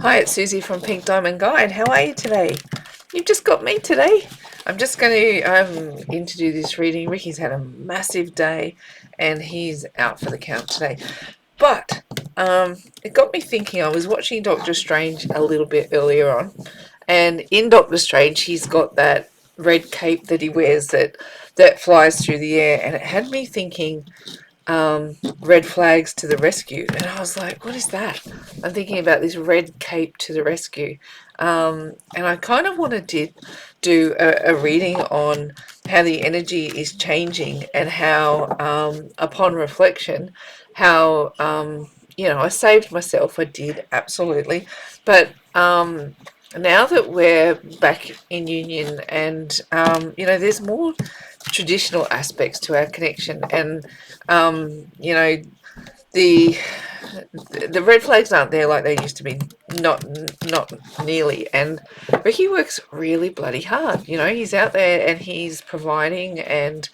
Hi, it's Susie from Pink Diamond Guide. How are you today? You've just got me today. I'm just going to in to do this reading. Ricky's had a massive day and he's out for the count today. But it got me thinking. I was watching Doctor Strange a little bit earlier on, and in Doctor Strange he's got that red cape that he wears that flies through the air, and it had me thinking red flags to the rescue. And I was like, what is that? I'm thinking about this red cape to the rescue. And I kind of want to do a reading on how the energy is changing and how, upon reflection, how, I saved myself. I did, absolutely. But now that we're back in union and, there's more traditional aspects to our connection, and the the red flags aren't there like they used to be, not nearly. And Ricky works really bloody hard. He's out there and he's providing and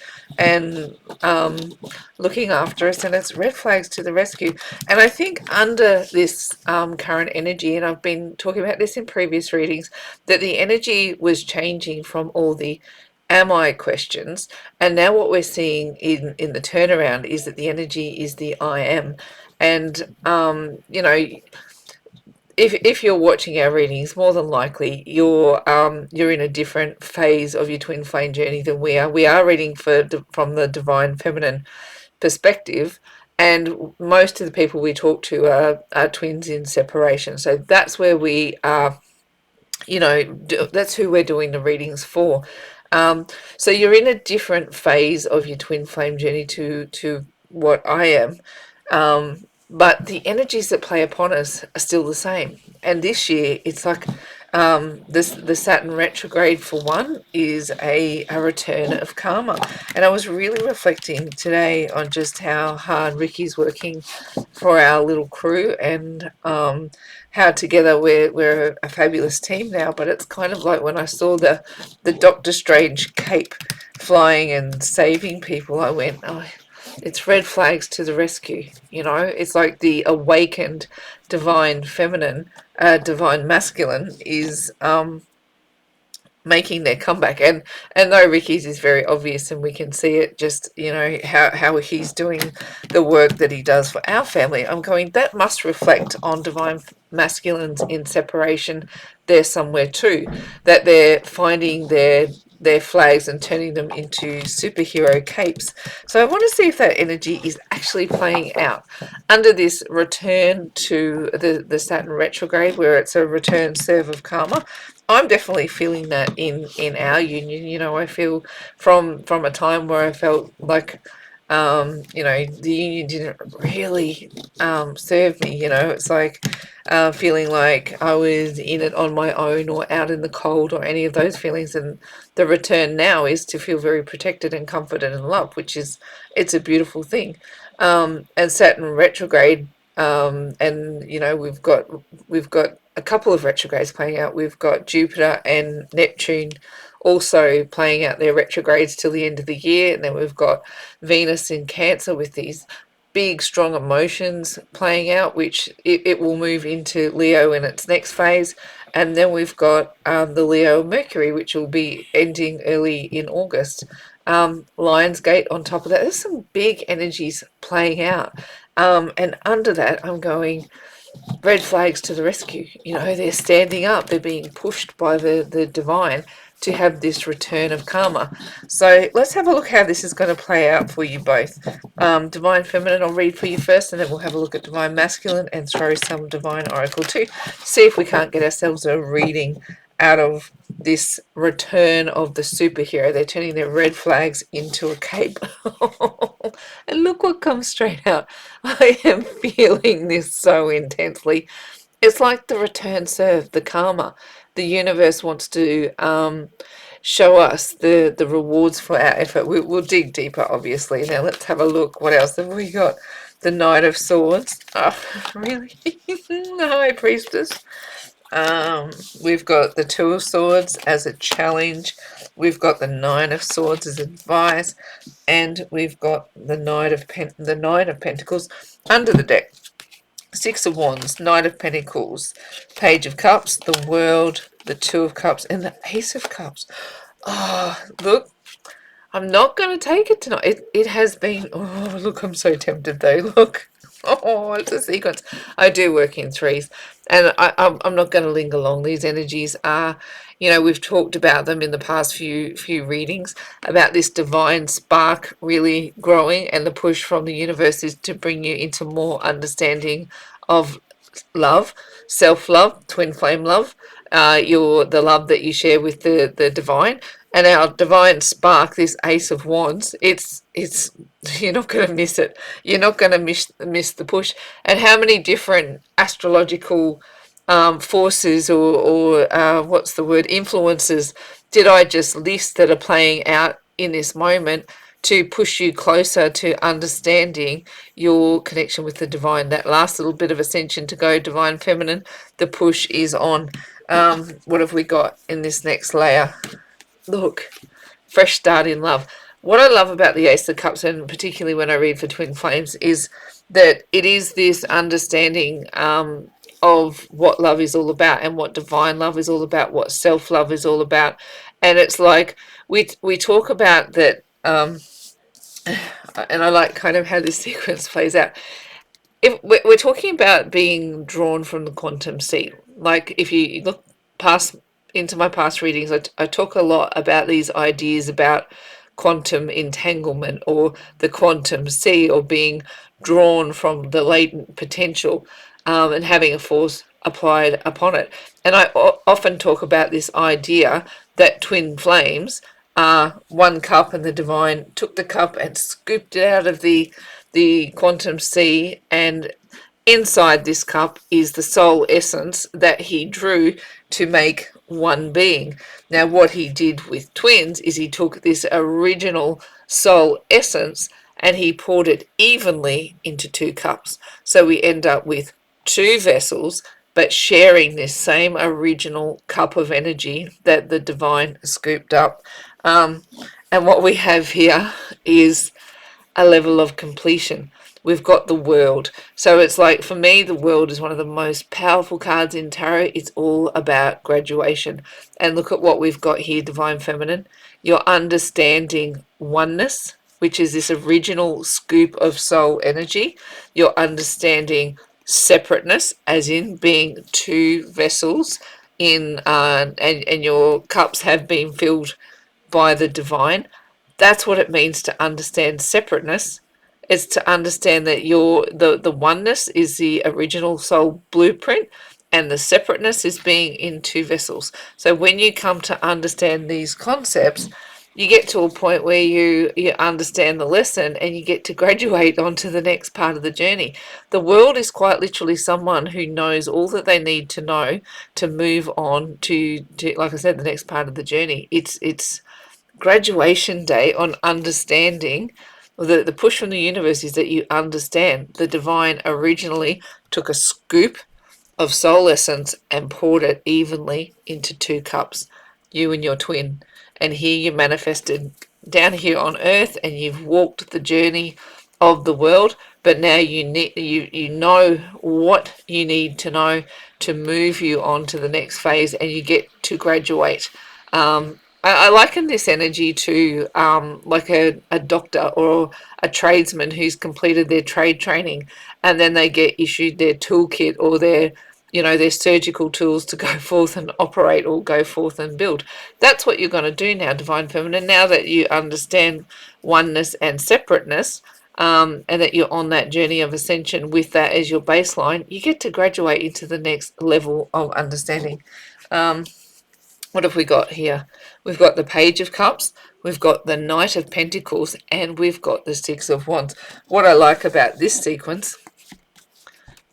looking after us, and it's red flags to the rescue. And I think under this current energy, and I've been talking about this in previous readings, that the energy was changing from all the am I questions, and now what we're seeing in the turnaround is that the energy is the I am. And if you're watching our readings, more than likely you're in a different phase of your twin flame journey than we are. We are reading from the divine feminine perspective, and most of the people we talk to are twins in separation. So that's where we are. That's who we're doing the readings for. So you're in a different phase of your twin flame journey to what I am. But the energies that play upon us are still the same. And this year, it's like the Saturn Retrograde, for one, is a return of karma. And I was really reflecting today on just how hard Ricky's working for our little crew, and how together we're a fabulous team now. But it's kind of like when I saw the Doctor Strange cape flying and saving people, I went, oh, it's red flags to the rescue. It's like the awakened divine feminine, divine masculine is making their comeback. And though Ricky's is very obvious and we can see it, just how he's doing the work that he does for our family, I'm going, that must reflect on divine masculines in separation there somewhere too, that they're finding their flags and turning them into superhero capes. So I want to see if that energy is actually playing out under this return to the Saturn retrograde, where it's a return serve of karma. I'm definitely feeling that in our union. I feel from a time where I felt like the union didn't really serve me. It's like feeling like I was in it on my own or out in the cold or any of those feelings. And the return now is to feel very protected and comforted and loved, it's a beautiful thing. And Saturn retrograde, and we've got a couple of retrogrades playing out. We've got Jupiter and Neptune also playing out their retrogrades till the end of the year, and then we've got Venus in Cancer with these big strong emotions playing out, which it will move into Leo in its next phase. And then we've got the Leo Mercury, which will be ending early in August. Lionsgate on top of that. There's some big energies playing out, and under that I'm going, red flags to the rescue. They're standing up, they're being pushed by the divine to have this return of karma. So let's have a look how this is going to play out for you both. Divine feminine I'll read for you first, and then we'll have a look at divine masculine and throw some divine oracle too, see if we can't get ourselves a reading out of this return of the superhero. They're turning their red flags into a cape. And look what comes straight out. I am feeling this so intensely. It's like the return serve, the karma. The universe wants to show us the rewards for our effort. We'll dig deeper, obviously. Now let's have a look. What else have we got? The Knight of Swords. Oh, really? The High Priestess. We've got the Two of Swords as a challenge. We've got the Nine of Swords as advice, and we've got the Knight of Pentacles under the deck. Six of Wands, Knight of Pentacles, Page of Cups, the World, the Two of Cups, and the Ace of Cups. Oh, look, I'm not going to take it tonight. It has been, oh, look, I'm so tempted though. Look, oh, it's a sequence. I do work in threes, and I'm not going to linger long. These energies are, we've talked about them in the past few readings, about this divine spark really growing, and the push from the universe is to bring you into more understanding of love, self-love, twin flame love, the love that you share with the divine, and our divine spark, this Ace of Wands. It's you're not going to miss it. You're not going to miss the push. And how many different astrological forces or what's the word, influences did I just list that are playing out in this moment to push you closer to understanding your connection with the divine? That last little bit of ascension to go, divine feminine, the push is on. What have we got in this next layer? Look, fresh start in love. What I love about the Ace of Cups, and particularly when I read for twin flames, is that it is this understanding of what love is all about, and what divine love is all about, what self-love is all about. And it's like we talk about that, and I like kind of how this sequence plays out. If we're talking about being drawn from the quantum sea, like if you look past into my past readings, I talk a lot about these ideas about quantum entanglement or the quantum sea, or being drawn from the latent potential, and having a force applied upon it. And I often talk about this idea that twin flames are one cup, and the divine took the cup and scooped it out of the quantum sea, and inside this cup is the soul essence that he drew to make one being. Now, what he did with twins is he took this original soul essence and he poured it evenly into two cups. So we end up with two vessels, but sharing this same original cup of energy that the divine scooped up. And what we have here is a level of completion. We've got the World. So it's like, for me, the World is one of the most powerful cards in tarot. It's all about graduation. And look at what we've got here, divine feminine. You're understanding oneness, which is this original scoop of soul energy. You're understanding separateness, as in being two vessels in and your cups have been filled by the divine. That's what it means to understand separateness. It's to understand that the oneness is the original soul blueprint, and the separateness is being in two vessels. So when you come to understand these concepts, you get to a point where you understand the lesson, and you get to graduate onto the next part of the journey. The World is quite literally someone who knows all that they need to know to move on to like I said, the next part of the journey. It's graduation day on understanding. The push from the universe is that you understand the divine originally took a scoop of soul essence and poured it evenly into two cups, you and your twin. And here you manifested down here on earth, and you've walked the journey of the world, but now you know what you need to know to move you on to the next phase, and you get to graduate. I liken this energy to like a doctor or a tradesman who's completed their trade training, and then they get issued their toolkit or their surgical tools to go forth and operate or go forth and build. That's what you're going to do now, divine feminine. Now that you understand oneness and separateness, and that you're on that journey of ascension with that as your baseline, you get to graduate into the next level of understanding. What have we got here? We've got the Page of Cups, we've got the Knight of Pentacles, and we've got the Six of Wands. What I like about this sequence,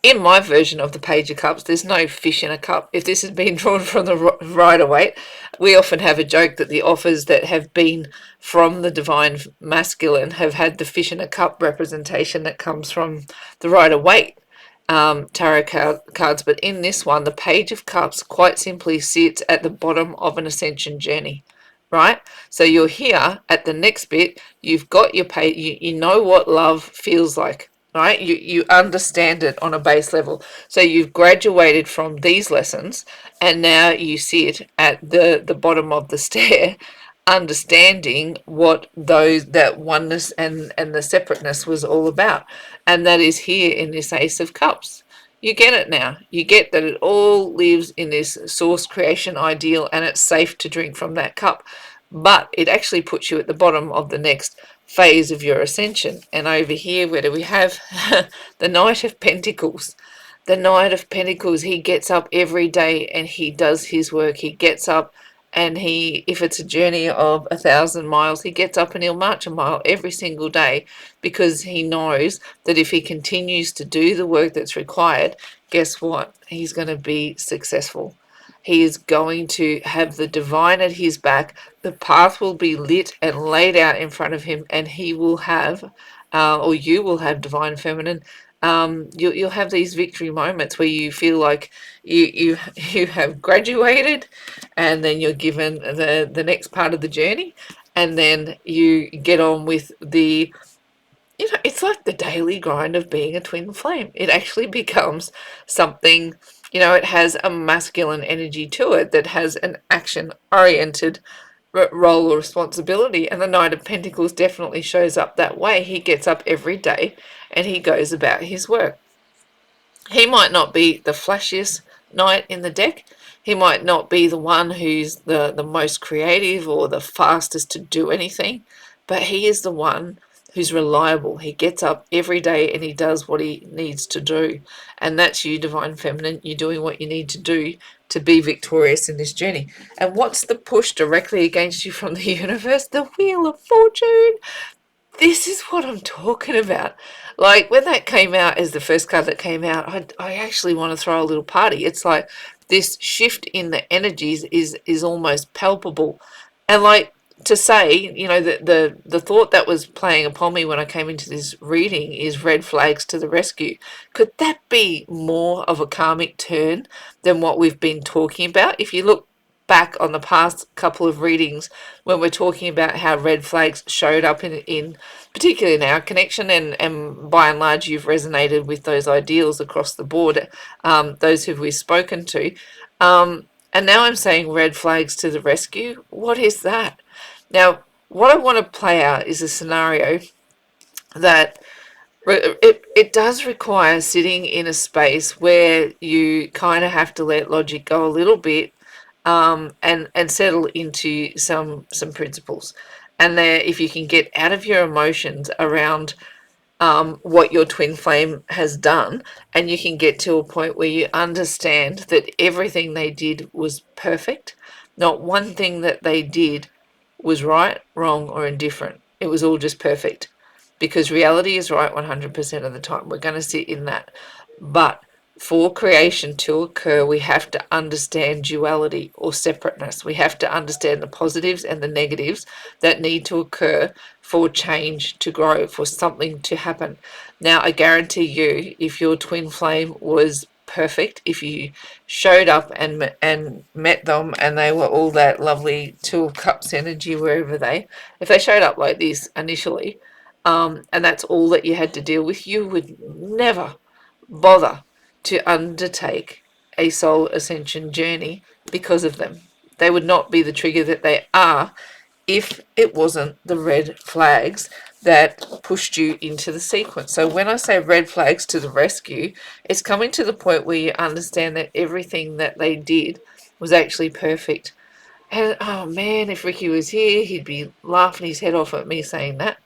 in my version of the Page of Cups, there's no fish in a cup. If this has been drawn from the Rider-Waite, we often have a joke that the offers that have been from the Divine Masculine have had the fish in a cup representation that comes from the Rider-Waite tarot cards. But in this one, the Page of Cups quite simply sits at the bottom of an ascension journey. Right? So you're here at the next bit, you've got your page, you know what love feels like. right? You understand it on a base level. So you've graduated from these lessons, and now you sit at the bottom of the stair, understanding what that oneness and the separateness was all about. And that is here in this Ace of Cups. You get it now. You get that it all lives in this source creation ideal, and it's safe to drink from that cup. But it actually puts you at the bottom of the next phase of your ascension. And over here, where do we have the Knight of Pentacles? The Knight of Pentacles, he gets up every day and he does his work. He gets up and if it's a journey of 1,000 miles, he gets up and he'll march a mile every single day, because he knows that if he continues to do the work that's required, guess what? He's going to be successful. He is going to have the divine at his back. The path will be lit and laid out in front of him, and he will have, or you will have, divine feminine. You'll have these victory moments where you feel like you have graduated, and then you're given the next part of the journey, and then you get on with it's like the daily grind of being a twin flame. It actually becomes something, it has a masculine energy to it that has an action oriented role or responsibility. And the Knight of Pentacles definitely shows up that way. He gets up every day and he goes about his work. He might not be the flashiest knight in the deck. He might not be the one who's the most creative or the fastest to do anything, but he is the one who's reliable. He gets up every day and he does what he needs to do. And that's you, divine feminine. You're doing what you need to do to be victorious in this journey. And what's the push directly against you from the universe? The Wheel of Fortune. This is what I'm talking about. Like, when that came out as the first card that came out, I actually want to throw a little party. It's like this shift in the energies is almost palpable. And like, to say, the thought that was playing upon me when I came into this reading is red flags to the rescue. Could that be more of a karmic turn than what we've been talking about? If you look back on the past couple of readings, when we're talking about how red flags showed up in particularly in our connection, and by and large you've resonated with those ideals across the board, those who we've spoken to, and now I'm saying red flags to the rescue. What is that? Now, what I want to play out is a scenario that it does require sitting in a space where you kind of have to let logic go a little bit, and settle into some principles. And there, if you can get out of your emotions around what your twin flame has done, and you can get to a point where you understand that everything they did was perfect. Not one thing that they did was right, wrong, or indifferent. It was all just perfect, because reality is right 100% of the time. We're going to sit in that. But for creation to occur, we have to understand duality or separateness. We have to understand the positives and the negatives that need to occur for change to grow, for something to happen. Now, I guarantee you, if your twin flame was perfect, if you showed up and met them and they were all that lovely Two of Cups energy if they showed up like this initially, and that's all that you had to deal with, you would never bother to undertake a soul ascension journey because of them. They would not be the trigger that they are if it wasn't the red flags that pushed you into the sequence. So when I say red flags to the rescue, it's coming to the point where you understand that everything that they did was actually perfect. And oh man, if Ricky was here, he'd be laughing his head off at me saying that.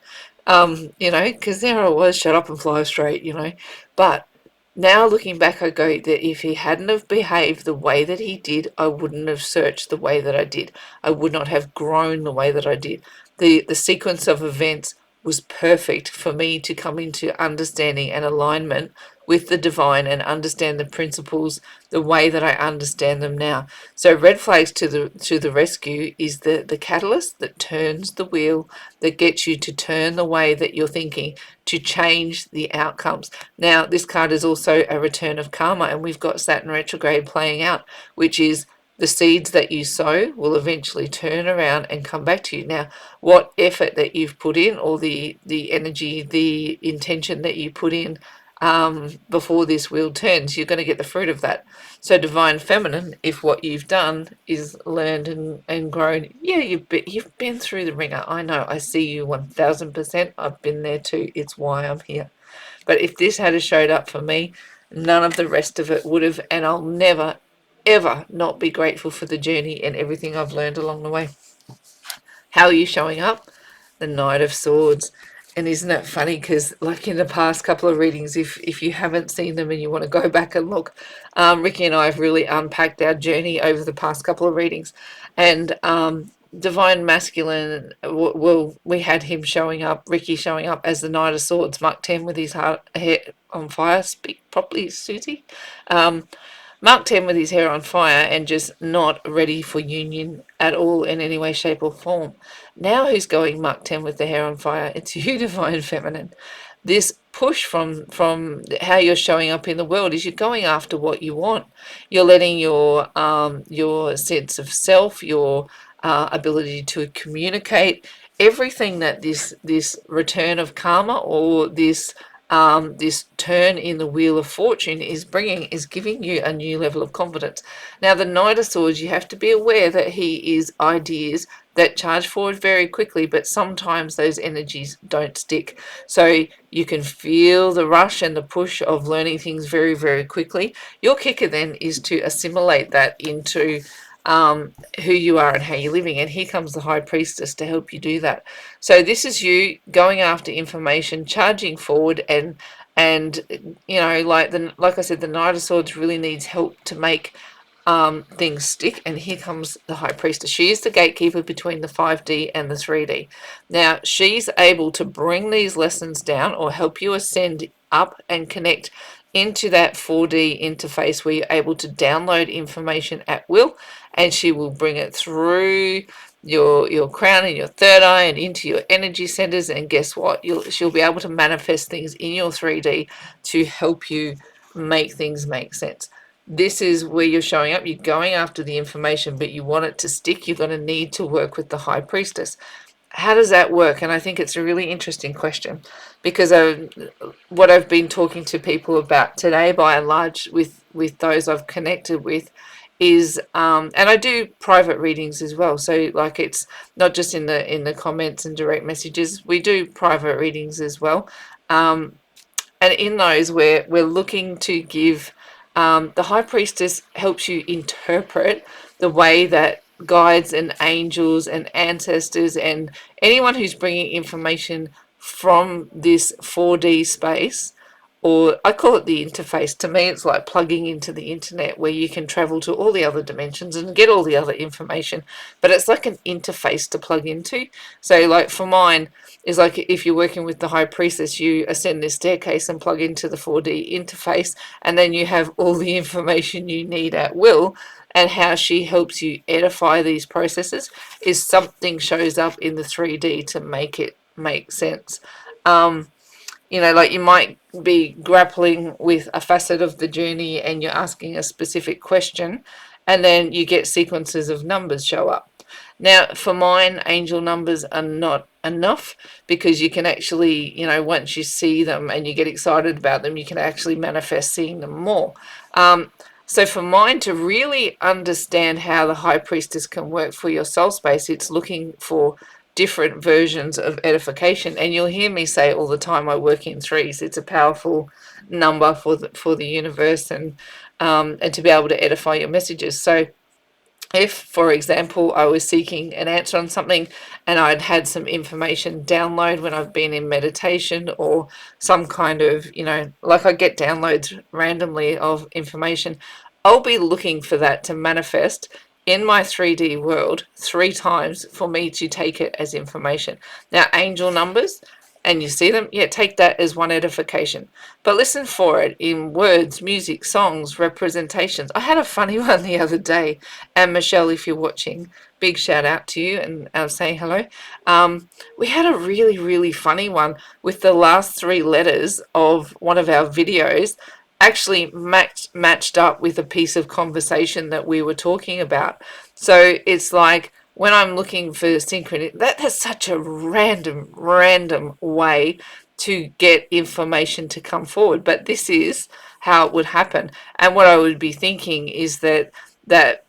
Because there I was, shut up and fly straight. But now looking back, I go that if he hadn't have behaved the way that he did, I wouldn't have searched the way that I did. I would not have grown the way that I did. The sequence of events was perfect for me to come into understanding and alignment with the divine and understand the principles the way that I understand them now. So red flags to the rescue is the catalyst that turns the wheel, that gets you to turn the way that you're thinking, to change the outcomes. Now, this card is also a return of karma, and we've got Saturn Retrograde playing out, which is the seeds that you sow will eventually turn around and come back to you. Now, what effort that you've put in, or the energy, the intention that you put in before this wheel turns, you're going to get the fruit of that. So divine feminine, if what you've done is learned and grown, yeah, you've been through the ringer. I know, I see you 1000%. I've been there too. It's why I'm here. But if this had showed up for me, none of the rest of it would have, and I'll never, ever not be grateful for the journey and everything I've learned along the way. How are you showing up? The Knight of Swords. And isn't it funny, because like in the past couple of readings, if you haven't seen them and you want to go back and look, Ricky and I have really unpacked our journey over the past couple of readings. And Divine Masculine, well, we had him showing up, Ricky showing up as the Knight of Swords, Mark 10, with his hair on fire. Speak properly, Susie. Mark 10 with his hair on fire and just not ready for union at all in any way, shape, or form. Now who's going Mark 10 with the hair on fire? It's you, Divine Feminine. This push from how you're showing up in the world is you're going after what you want. You're letting your sense of self, your ability to communicate, everything that this return of karma, or this turn in the wheel of fortune is bringing, is giving you a new level of confidence. Now, the Knight of Swords, you have to be aware that he is ideas that charge forward very quickly, but sometimes those energies don't stick. So you can feel the rush and the push of learning things very, very quickly. Your kicker then is to assimilate that into who you are and how you're living. And here comes the High Priestess to help you do that. So this is you going after information, charging forward, and like I said, the Knight of Swords really needs help to make things stick. And here comes the High Priestess. She is the gatekeeper between the 5D and the 3D. Now, she's able to bring these lessons down, or help you ascend up and connect into that 4D interface where you're able to download information at will, and she will bring it through your crown and your third eye and into your energy centers. And guess what? She'll be able to manifest things in your 3D to help you make things make sense. This is where you're showing up. You're going after the information, but you want it to stick. You're going to need to work with the High Priestess. How does that work? And I think it's a really interesting question, because what I've been talking to people about today, by and large, with those I've connected with, is and I do private readings as well. So like, it's not just in the comments and direct messages. We do private readings as well, and in those we're looking to give. The High Priestess helps you interpret the way that guides and angels and ancestors and anyone who's bringing information from this 4D space, or I call it the interface. To me, it's like plugging into the internet, where you can travel to all the other dimensions and get all the other information, but it's like an interface to plug into. So like for mine, is like, if you're working with the High Priestess, you ascend this staircase and plug into the 4D interface, and then you have all the information you need at will. And how she helps you edify these processes is something shows up in the 3D to make it make sense. Like, you might be grappling with a facet of the journey and you're asking a specific question, and then you get sequences of numbers show up. Now, for mine, angel numbers are not enough, because you can actually, once you see them and you get excited about them, you can actually manifest seeing them more. So for mine to really understand how the High Priestess can work for your soul space, it's looking for different versions of edification. And you'll hear me say all the time, I work in threes. It's a powerful number for the universe, and to be able to edify your messages. So if, for example, I was seeking an answer on something and I'd had some information download when I've been in meditation, or some kind of, like, I get downloads randomly of information, I'll be looking for that to manifest in my 3D world 3 times for me to take it as information. Now, angel numbers, and you see them, yeah, take that as one edification. But listen for it in words, music, songs, representations. I had a funny one the other day, and Michelle, if you're watching, big shout out to you, and I was saying hello. We had a really, really funny one with the last 3 letters of one of our videos, actually matched up with a piece of conversation that we were talking about. So it's like when I'm looking for synchronicity, that's such a random way to get information to come forward. But this is how it would happen. And what I would be thinking is that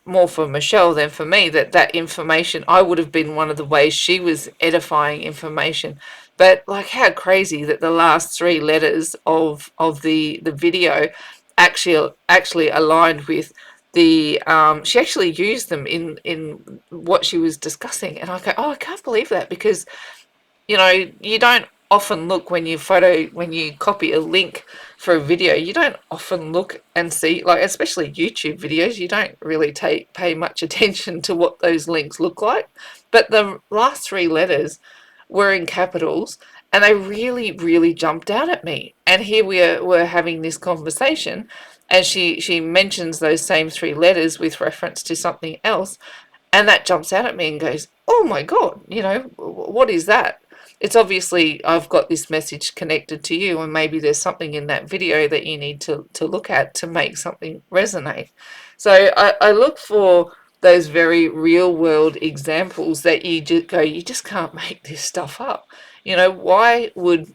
more for Michelle than for me, that information, I would have been one of the ways she was edifying information. But like, how crazy that the last three letters of the video actually aligned with the she actually used them in what she was discussing. And I go, oh, I can't believe that, because you don't often look when you copy a link for a video, you don't often look and see, like, especially YouTube videos, you don't really pay much attention to what those links look like. But the last three letters were in capitals, and they really jumped out at me. And here we're having this conversation, and she mentions those same three letters with reference to something else, and that jumps out at me and goes, oh my God, what is that? It's obviously I've got this message connected to you, and maybe there's something in that video that you need to look at to make something resonate. So I look for those very real world examples that you just go, you just can't make this stuff up. Why would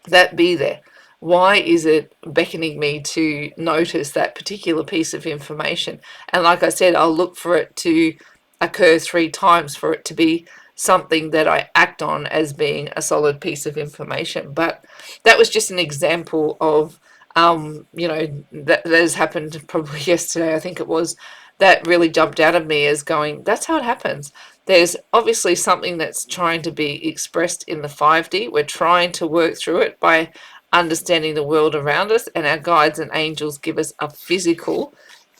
that be there? Why is it beckoning me to notice that particular piece of information? And like I said, I'll look for it to occur 3 times for it to be something that I act on as being a solid piece of information. But that was just an example of, that has happened probably yesterday, I think it was, that really jumped out of me as going, that's how it happens. There's obviously something that's trying to be expressed in the 5D. We're trying to work through it by understanding the world around us, and our guides and angels give us a physical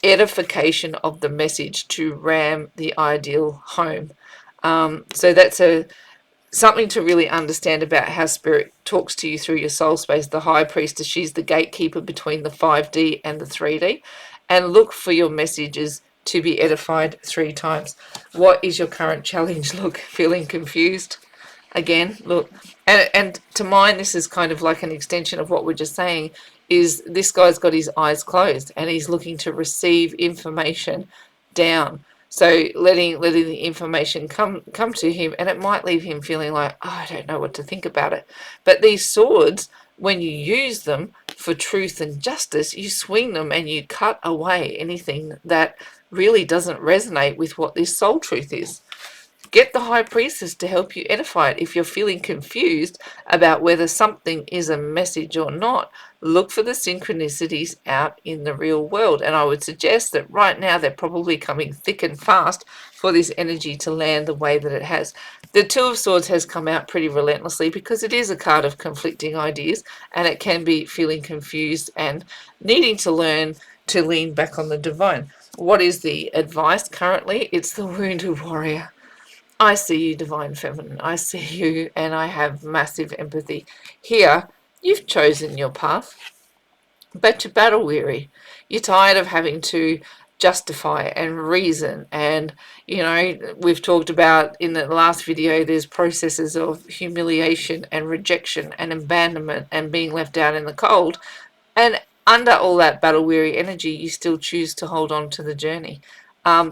edification of the message to ram the ideal home. So that's something to really understand about how spirit talks to you through your soul space. The high priestess, she's the gatekeeper between the 5D and the 3D. And look for your messages to be edified 3 times. What is your current challenge? Look, feeling confused? Again, look. And to mine, this is kind of like an extension of what we're just saying, is this guy's got his eyes closed and he's looking to receive information down. So letting the information come to him, and it might leave him feeling like, oh, I don't know what to think about it. But these swords, when you use them for truth and justice, you swing them and you cut away anything that really doesn't resonate with what this soul truth is. Get the high priestess to help you edify it. If you're feeling confused about whether something is a message or not, look for the synchronicities out in the real world. And I would suggest that right now they're probably coming thick and fast for this energy to land the way that it has. The Two of Swords has come out pretty relentlessly because it is a card of conflicting ideas, and it can be feeling confused and needing to learn to lean back on the divine. What is the advice currently? It's the wounded warrior. I see you, Divine Feminine. I see you, and I have massive empathy. Here, you've chosen your path, but you're battle weary. You're tired of having to justify and reason. And, we've talked about in the last video, there's processes of humiliation and rejection and abandonment and being left out in the cold. And under all that battle weary energy, you still choose to hold on to the journey.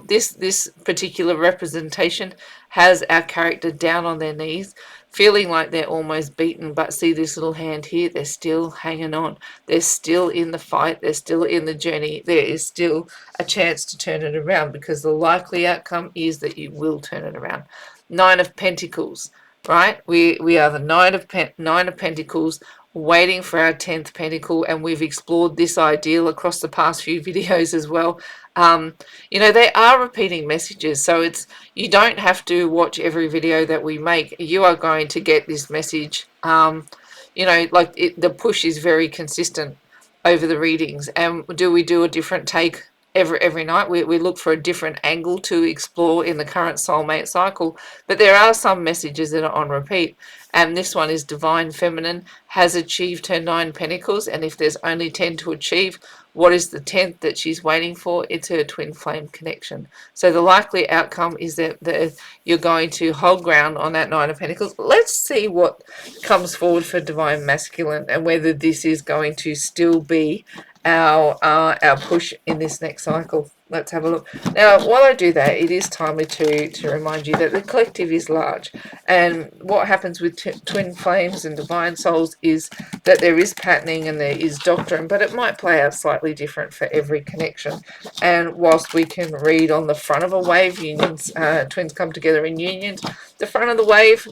This particular representation has our character down on their knees, feeling like they're almost beaten, but see this little hand here, they're still hanging on. They're still in the fight. They're still in the journey. There is still a chance to turn it around, because the likely outcome is that you will turn it around. Nine of Pentacles, right? We are the Nine of Pentacles, waiting for our 10th pentacle, and we've explored this ideal across the past few videos as well. They are repeating messages, so you don't have to watch every video that we make. You are going to get this message. The push is very consistent over the readings. And do we do a different take every night? We look for a different angle to explore in the current soulmate cycle, but there are some messages that are on repeat. And this one is Divine Feminine has achieved her 9 pentacles, and if there's only 10 to achieve, What is the 10th that she's waiting for? It's her twin flame connection. So the likely outcome is that you're going to hold ground on that Nine of Pentacles. Let's see what comes forward for Divine Masculine and whether this is going to still be our push in this next cycle. Let's have a look. Now, while I do that, it is timely to remind you that the collective is large. And what happens with twin flames and divine souls is that there is patterning and there is doctrine, but it might play out slightly different for every connection. And whilst we can read on the front of a wave, unions, twins come together in unions, the front of the wave,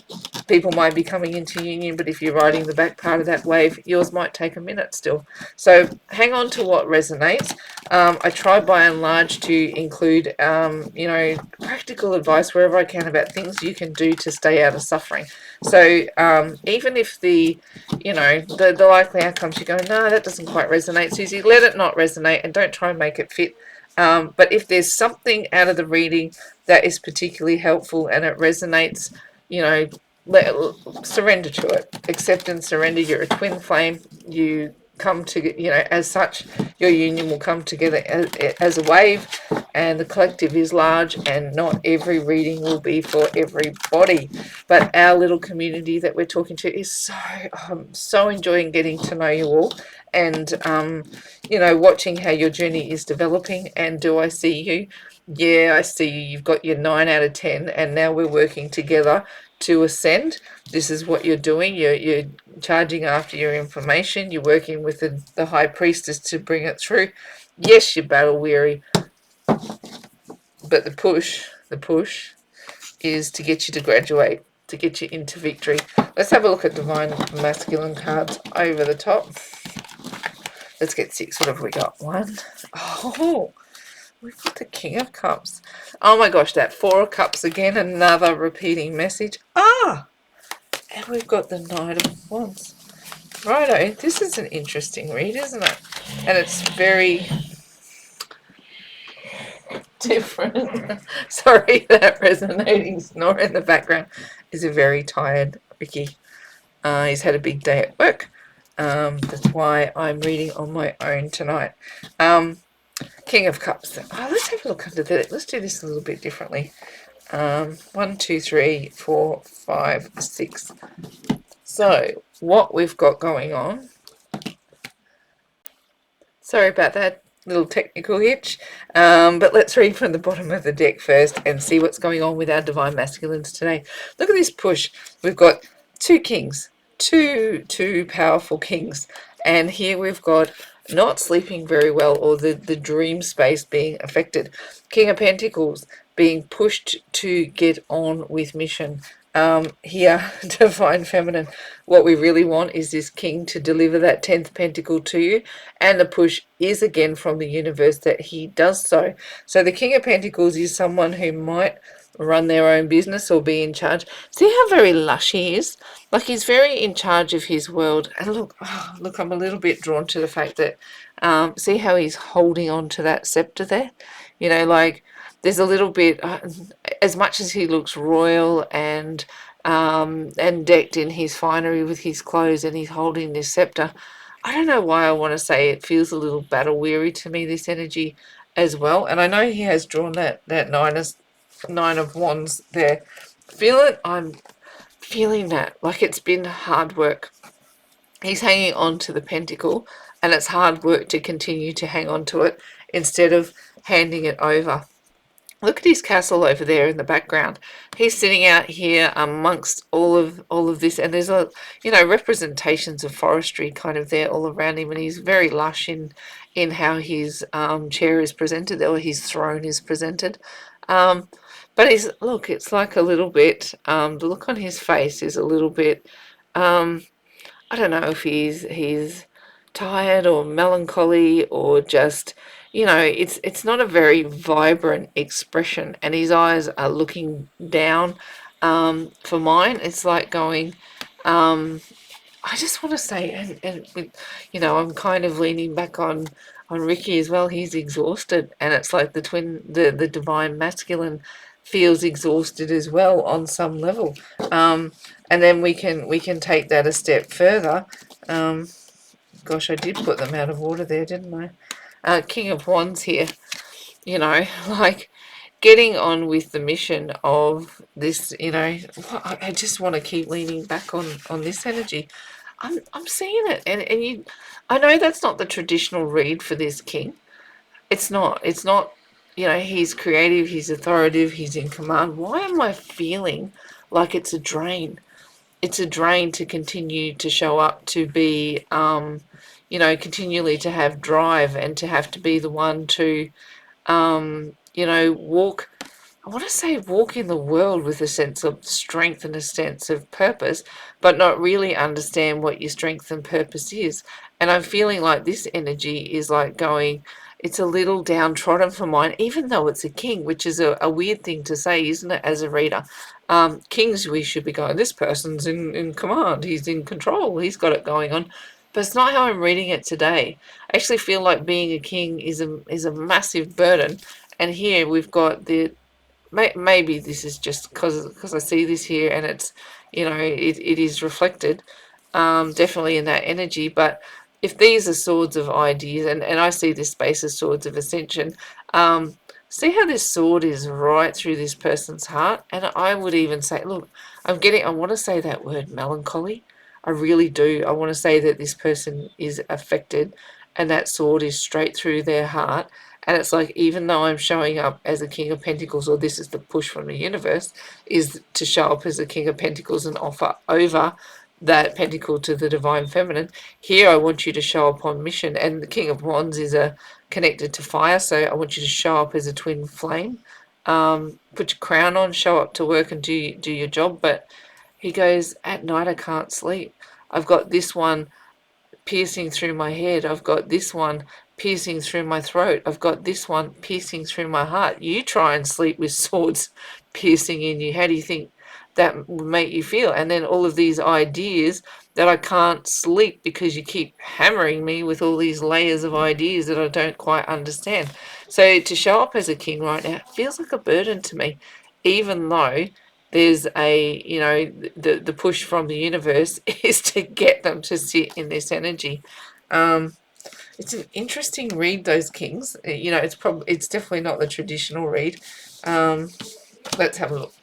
people might be coming into union, but if you're riding the back part of that wave, yours might take a minute still. So hang on to what resonates. I try by and large to include, practical advice wherever I can about things you can do to stay out of suffering. So even if the likely outcomes, you go, no, that doesn't quite resonate, Susie, let it not resonate and don't try and make it fit. But if there's something out of the reading that is particularly helpful and it resonates, surrender to it. Accept and surrender. You're a twin flame. You come to, as such, your union will come together as a wave, and the collective is large, and not every reading will be for everybody. But our little community that we're talking to is so enjoying getting to know you all, and watching how your journey is developing. And do I see you? Yeah, I see you. You've got your 9 out of 10, and now we're working together to ascend. This is what you're doing. You're charging after your information. You're working with the high priestess to bring it through. Yes, you're battle weary, but the push is to get you to graduate, to get you into victory. Let's have a look at Divine Masculine cards over the top. Let's get 6. What have we got? 1. Oh, we've got the King of Cups. Oh my gosh, that 4 of Cups again, another repeating message. And we've got the Knight of Wands. Righto, this is an interesting read, isn't it? And it's very different. Sorry, that resonating snore in the background is a very tired Ricky. He's had a big day at work. That's why I'm reading on my own tonight. King of Cups. Let's have a look under that. Let's do this a little bit differently. 1, 2, 3, 4, 5, 6. So what we've got going on. Sorry about that little technical hitch. But let's read from the bottom of the deck first and see what's going on with our Divine Masculines today. Look at this push. We've got 2 kings. Two powerful kings. And here we've got not sleeping very well, or the dream space being affected. King of Pentacles being pushed to get on with mission. Here, Divine Feminine, what we really want is this king to deliver that 10th pentacle to you, and the push is again from the universe that he does so. So the King of Pentacles is someone who might run their own business or be in charge. See how very lush he is? Like, he's very in charge of his world. And look, I'm a little bit drawn to the fact that, see how he's holding on to that scepter there? Like, there's a little bit, as much as he looks royal and decked in his finery with his clothes, and he's holding this scepter, I don't know why I want to say it feels a little battle weary to me, this energy as well. And I know he has drawn that Nine of Wands there. I'm feeling that, like, it's been hard work. He's hanging on to the pentacle, and it's hard work to continue to hang on to it instead of handing it over. Look at his castle over there in the background. He's sitting out here amongst all of this, and there's representations of forestry kind of there all around him, and he's very lush in how his chair is presented, or his throne is presented. But it's like a little bit, the look on his face is a little bit, I don't know if he's tired or melancholy, or just, it's not a very vibrant expression, and his eyes are looking down. For mine, it's like going, I just want to say, and I'm kind of leaning back on Ricky as well. He's exhausted, and it's like the Divine Masculine feels exhausted as well on some level. And then we can take that a step further. Gosh, I did put them out of order there, didn't I? King of Wands here, you know, like getting on with the mission of this, you know. I just want to keep leaning back on this energy. I'm seeing it, and you, I know that's not the traditional read for this king. It's not, you know, he's creative, he's authoritative, he's in command. Why am I feeling like it's a drain? It's a drain to continue to show up, to be, you know, continually to have drive and to have to be the one to, you know, walk. I want to say walk in the world with a sense of strength and a sense of purpose, but not really understand what your strength and purpose is. And I'm feeling like this energy is like going, it's a little downtrodden for mine, even though it's a king, which is a weird thing to say, isn't it, as a reader? Kings, we should be going, this person's in command, he's in control, he's got it going on. But it's not how I'm reading it today. I actually feel like being a king is a massive burden. And here we've got the, maybe this is just because I see this here and it's, you know, it is reflected, definitely in that energy. But if these are swords of ideas, and I see this space as swords of ascension, see how this sword is right through this person's heart. And I would even say, look, I want to say that word melancholy. I really do. I want to say that this person is affected and that sword is straight through their heart. And it's like, even though I'm showing up as a King of Pentacles, or this is the push from the universe, is to show up as a King of Pentacles and offer over that pentacle to the Divine Feminine. Here I want you to show up on mission. And the King of Wands is connected to fire, so I want you to show up as a twin flame. Put your crown on, show up to work and do your job. But he goes, at night I can't sleep. I've got this one piercing through my head. I've got this one piercing through my throat. I've got this one piercing through my heart. You try and sleep with swords piercing in you. How do you think that would make you feel? And then all of these ideas that I can't sleep because you keep hammering me with all these layers of ideas that I don't quite understand. So to show up as a king right now feels like a burden to me, even though there's a, you know, the push from the universe is to get them to sit in this energy. It's an interesting read, those kings. You know, it's definitely not the traditional read. Let's have a look.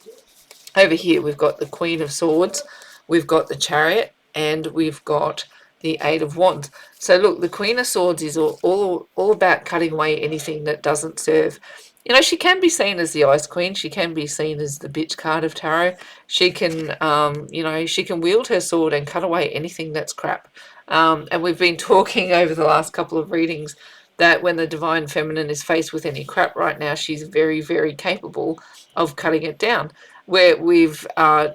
Over here we've got the Queen of Swords, we've got the Chariot, and we've got the Eight of Wands. So look, the Queen of Swords is all about cutting away anything that doesn't serve. You know, she can be seen as the Ice Queen. She can be seen as the bitch card of tarot. She can, you know, she can wield her sword and cut away anything that's crap. And we've been talking over the last couple of readings that when the Divine Feminine is faced with any crap right now, she's very, very capable of cutting it down. Where we've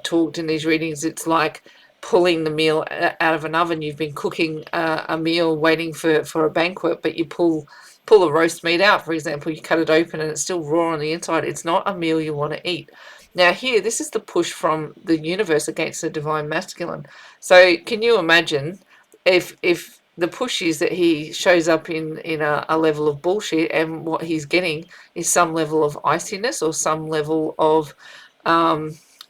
talked in these readings, it's like pulling the meal out of an oven. You've been cooking a meal waiting for a banquet, but you pull a roast meat out, for example. You cut it open and it's still raw on the inside. It's not a meal you want to eat. Now here, this is the push from the universe against the Divine Masculine. So can you imagine if the push is that he shows up in a level of bullshit, and what he's getting is some level of iciness or some level of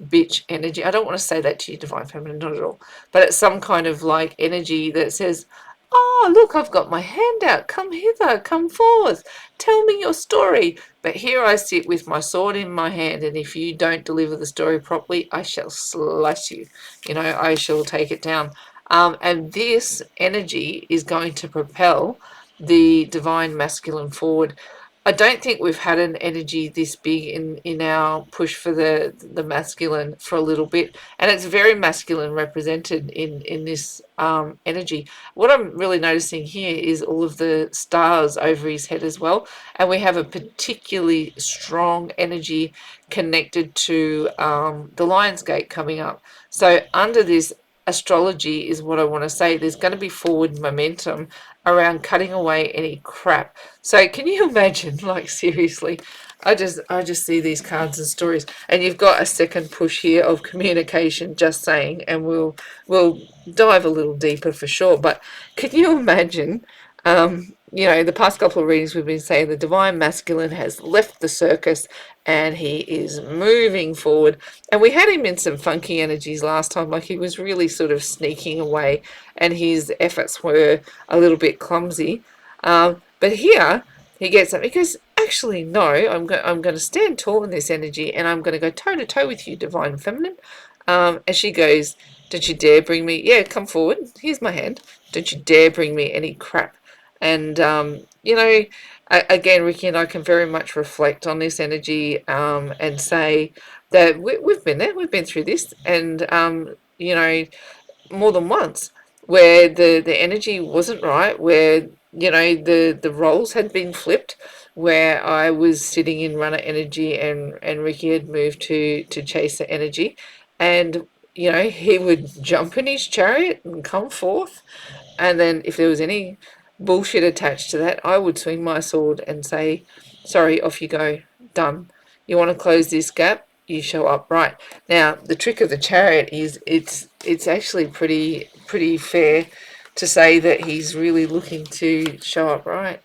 bitch energy. I don't want to say that to you, Divine Feminine, not at all. But it's some kind of like energy that says, oh, look, I've got my hand out. Come hither, come forth. Tell me your story. But here I sit with my sword in my hand, and if you don't deliver the story properly, I shall slash you. You know, I shall take it down. And this energy is going to propel the Divine Masculine forward. I don't think we've had an energy this big in our push for the masculine for a little bit, and it's very masculine represented in this energy. What I'm really noticing here is all of the stars over his head as well, and we have a particularly strong energy connected to the Lion's Gate coming up. So under this astrology is what I want to say. There's going to be forward momentum around cutting away any crap. So can you imagine, like seriously, I just see these cards and stories, and you've got a second push here of communication, just saying, and we'll dive a little deeper for sure. But can you imagine, you know, the past couple of readings we've been saying the Divine Masculine has left the circus and he is moving forward. And we had him in some funky energies last time, like he was really sort of sneaking away and his efforts were a little bit clumsy. But But here he gets up. He goes, actually, no, I'm going to stand tall in this energy, and I'm going to go toe to toe with you, divine feminine. And she goes, don't you dare bring me, yeah, come forward, here's my hand, don't you dare bring me any crap. And you know, again, Ricky and I can very much reflect on this energy, and say that we've been there, we've been through this, and you know, more than once, where the energy wasn't right, where you know the roles had been flipped, where I was sitting in runner energy, and Ricky had moved to chaser energy, and you know, he would jump in his chariot and come forth, and then if there was any bullshit attached to that, I would swing my sword and say, sorry, off you go, done. You want to close this gap, you show up right. Now, the trick of the chariot is it's actually pretty fair to say that he's really looking to show up right.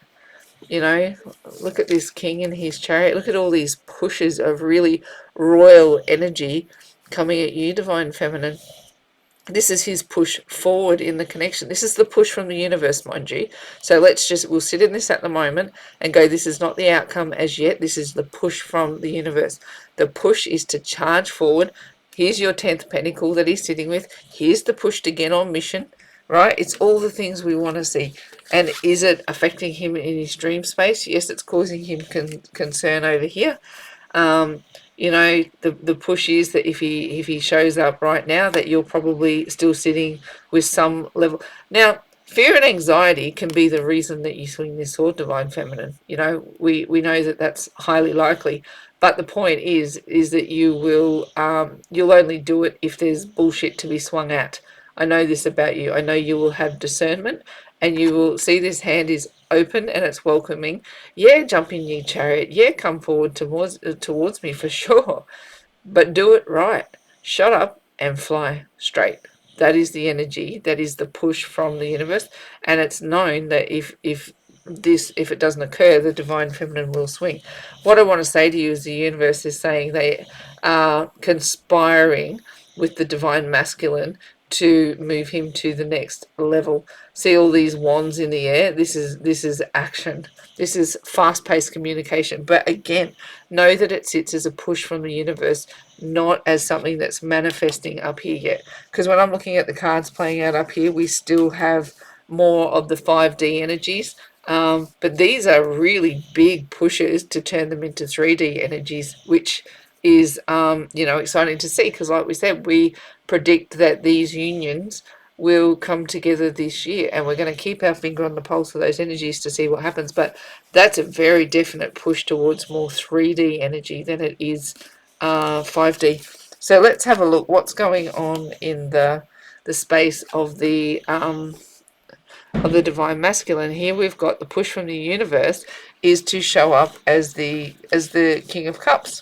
You know, look at this king in his chariot. Look at all these pushes of really royal energy coming at you, divine feminine. This is his push forward in the connection. This is the push from the universe, mind you. So we'll sit in this at the moment and go, this is not the outcome as yet. This is the push from the universe. The push is to charge forward. Here's your 10th pentacle that he's sitting with. Here's the push to get on mission, right? It's all the things we want to see. And is it affecting him in his dream space? Yes, it's causing him concern over here. You know, the push is that if he shows up right now, that you're probably still sitting with some level. Now, fear and anxiety can be the reason that you swing this sword, divine feminine. You know, we know that that's highly likely. But the point is that you'll only do it if there's bullshit to be swung at. I know this about you. I know you will have discernment, and you will see this hand is open and it's welcoming. Yeah, jump in your chariot. Yeah, come forward towards me for sure. But do it right. Shut up and fly straight. That is the energy. That is the push from the universe. And it's known that if it doesn't occur, the divine feminine will swing. What I want to say to you is the universe is saying they are conspiring with the divine masculine to move him to the next level. See all these wands in the air? This is action. This is fast-paced communication. But again, know that it sits as a push from the universe, not as something that's manifesting up here yet. Because when I'm looking at the cards playing out up here, we still have more of the 5D energies. But these are really big pushes to turn them into 3D energies, which is you know, exciting to see, because like we said, we predict that these unions will come together this year, and we're going to keep our finger on the pulse of those energies to see what happens. But that's a very definite push towards more 3D energy than it is 5D. So let's have a look what's going on in the space of the divine masculine. Here we've got the push from the universe is to show up as the King of Cups,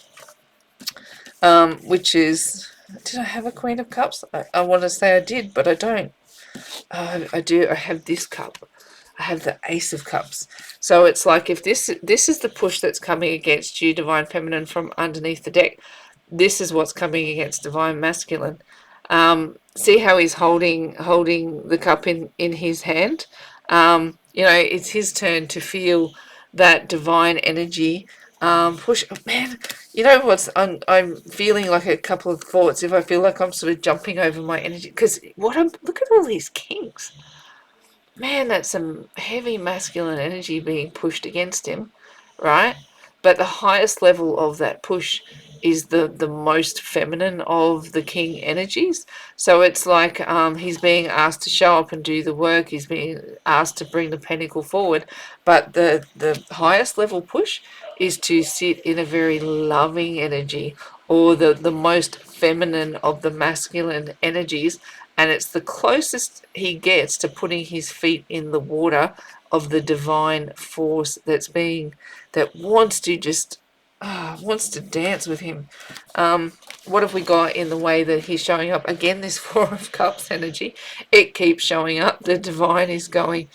which is, did I have a Queen of Cups? I want to say I did, but I don't. I do. I have this cup. I have the Ace of Cups. So it's like, if this is the push that's coming against you, divine feminine, from underneath the deck, this is what's coming against divine masculine. See how he's holding the cup in his hand. You know, it's his turn to feel that divine energy push. Oh, man, you know what's, I'm feeling like a couple of thoughts. If I feel like I'm sort of jumping over my energy, because look at all these kings. Man, that's some heavy masculine energy being pushed against him, right? But the highest level of that push is the most feminine of the king energies. So it's like he's being asked to show up and do the work. He's being asked to bring the pentacle forward. But the highest level push is to sit in a very loving energy, or the most feminine of the masculine energies. And it's the closest he gets to putting his feet in the water of the divine force that wants to just wants to dance with him. What have we got in the way that he's showing up? Again, this Four of Cups energy. It keeps showing up. The divine is going,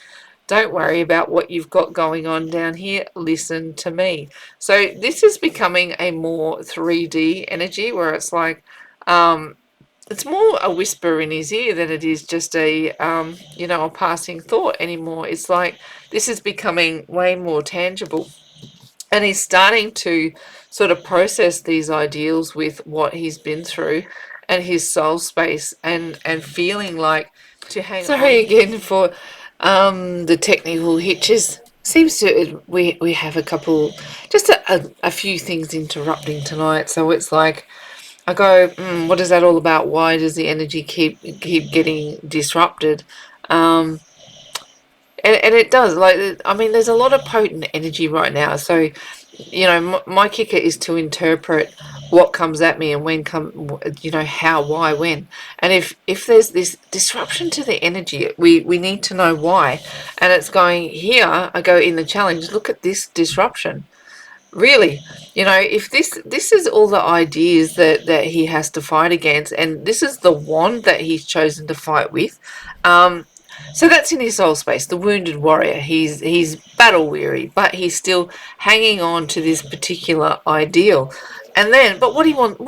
don't worry about what you've got going on down here. Listen to me. So this is becoming a more 3D energy, where it's like, it's more a whisper in his ear than it is just a a passing thought anymore. It's like this is becoming way more tangible, and he's starting to sort of process these ideals with what he's been through and his soul space, and feeling like to hang sorry on. Again for the technical hitches. Seems to we have a couple, just a few things interrupting tonight, so it's like I go, what is that all about? Why does the energy keep getting disrupted? Um, and it does. Like, I mean, there's a lot of potent energy right now. So, my kicker is to interpret what comes at me and when how, why, when. And if there's this disruption to the energy, we need to know why. And it's going here. I go in the challenge. Look at this disruption. Really, if this is all the ideas that he has to fight against, and this is the wand that he's chosen to fight with. So that's in his soul space, the wounded warrior. He's battle weary, but he's still hanging on to this particular ideal. And then, but what does he want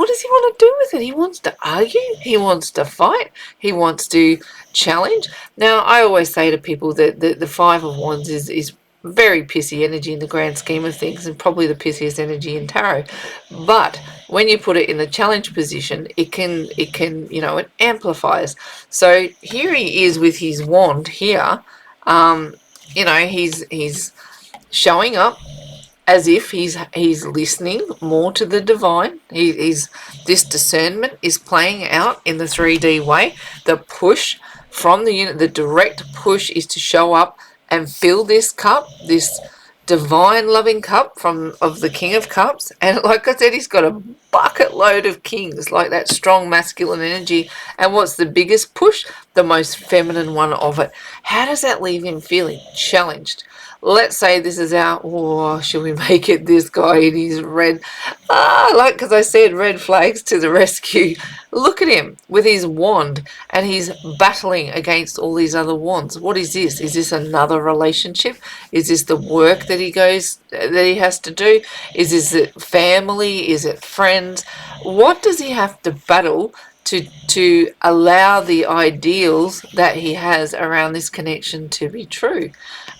to do with it? He wants to argue, he wants to fight, he wants to challenge. Now, I always say to people that the Five of Wands is very pissy energy in the grand scheme of things, and probably the pissiest energy in tarot. But when you put it in the challenge position, it can it amplifies. So here he is with his wand here. He's showing up as if he's listening more to the divine. He's this discernment is playing out in the 3D way. The push from the unit, the direct push, is to show up and fill this cup, this divine loving cup of the King of Cups. And like I said, he's got a bucket load of kings, like that strong masculine energy. And what's the biggest push? The most feminine one of it. How does that leave him feeling? Challenged. Let's say this is should we make it this guy in his red, because I said, red flags to the rescue. Look at him with his wand, and he's battling against all these other wands. What is this? Is this another relationship? Is this the work that he has to do? Is this family? Is it friends? What does he have to battle to allow the ideals that he has around this connection to be true?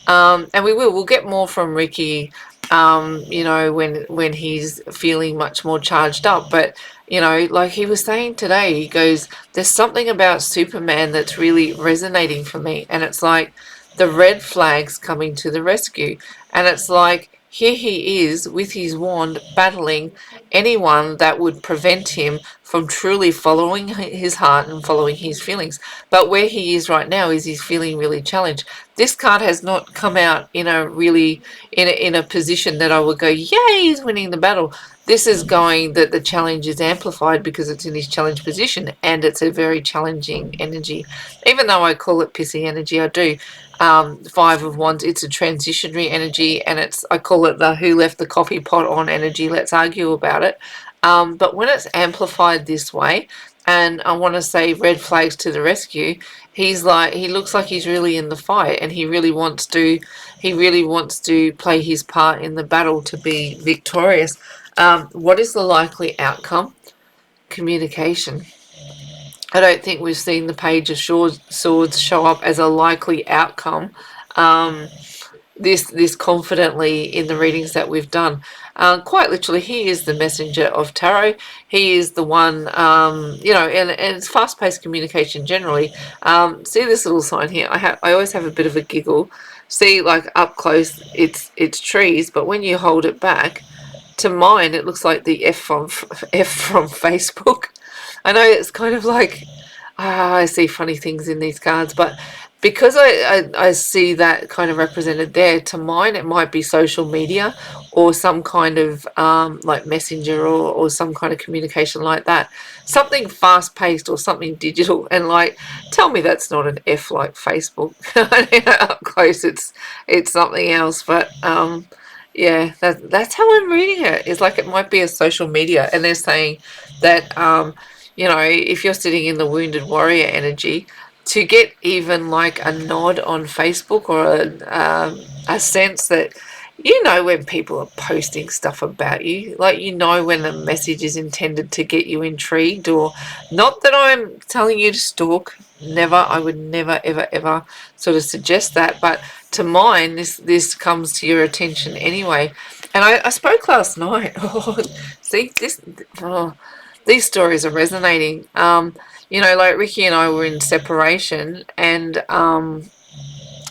And we'll get more from Ricky, when he's feeling much more charged up. But, like he was saying today, he goes, there's something about Superman that's really resonating for me. And it's like the red flags coming to the rescue. And it's like, here he is with his wand battling anyone that would prevent him from truly following his heart and following his feelings. But where he is right now is he's feeling really challenged. This card has not come out in a position that I would go, yay, he's winning the battle. This is going that the challenge is amplified because it's in his challenge position, and it's a very challenging energy. Even though I call it pissy energy, I do. Five of Wands, it's a transitionary energy, and I call it the who left the coffee pot on energy. Let's argue about it. But when it's amplified this way, and I want to say red flags to the rescue, he looks like he's really in the fight, and he really wants to play his part in the battle to be victorious. What is the likely outcome? Communication. I don't think we've seen the Page of Swords show up as a likely outcome this confidently in the readings that we've done. Quite literally, he is the messenger of tarot. He is the one, and it's fast-paced communication generally. See this little sign here? I always have a bit of a giggle. See, like up close, it's trees, but when you hold it back, to mine, it looks like the F from Facebook. I know it's kind of like, I see funny things in these cards, but because I see that kind of represented there, to mine it might be social media or some kind of like messenger or some kind of communication like that. Something fast-paced or something digital, and like, tell me that's not an F like Facebook. Up close it's something else, but yeah, that's how I'm reading it. It's like it might be a social media, and they're saying that if you're sitting in the wounded warrior energy, to get even like a nod on Facebook or a sense that you know when people are posting stuff about you, like you know when the message is intended to get you intrigued, or not that I'm telling you to stalk. Never, I would never, ever, ever sort of suggest that. But to mine, this comes to your attention anyway. And I spoke last night. Oh, see this. Oh, these stories are resonating. You know, like Ricky and I were in separation, and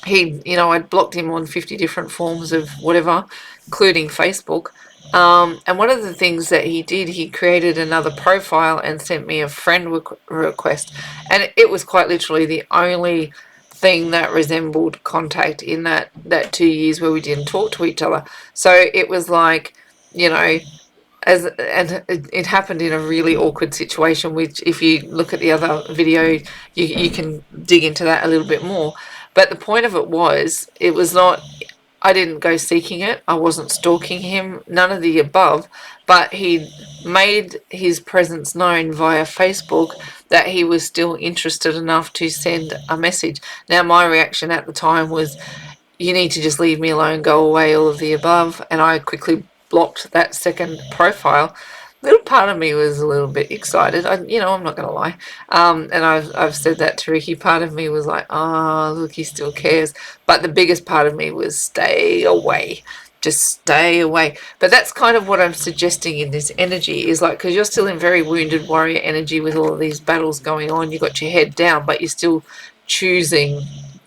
he, you know, I'd blocked him on 50 different forms of whatever, including Facebook. And one of the things that he did, he created another profile and sent me a friend request. And it was quite literally the only thing that resembled contact in that 2 years where we didn't talk to each other. So it was like, you know, and it happened in a really awkward situation, which if you look at the other video, you can dig into that a little bit more. But the point of it was not, I didn't go seeking it, I wasn't stalking him, none of the above, but he made his presence known via Facebook that he was still interested enough to send a message. Now my reaction at the time was, you need to just leave me alone, go away, all of the above. And I quickly blocked that second profile. Little part of me was a little bit excited. I'm not going to lie. And I've said that to Ricky. Part of me was like, oh, look, he still cares. But the biggest part of me was stay away. Just stay away. But that's kind of what I'm suggesting in this energy is like, because you're still in very wounded warrior energy with all of these battles going on. You got your head down, but you're still choosing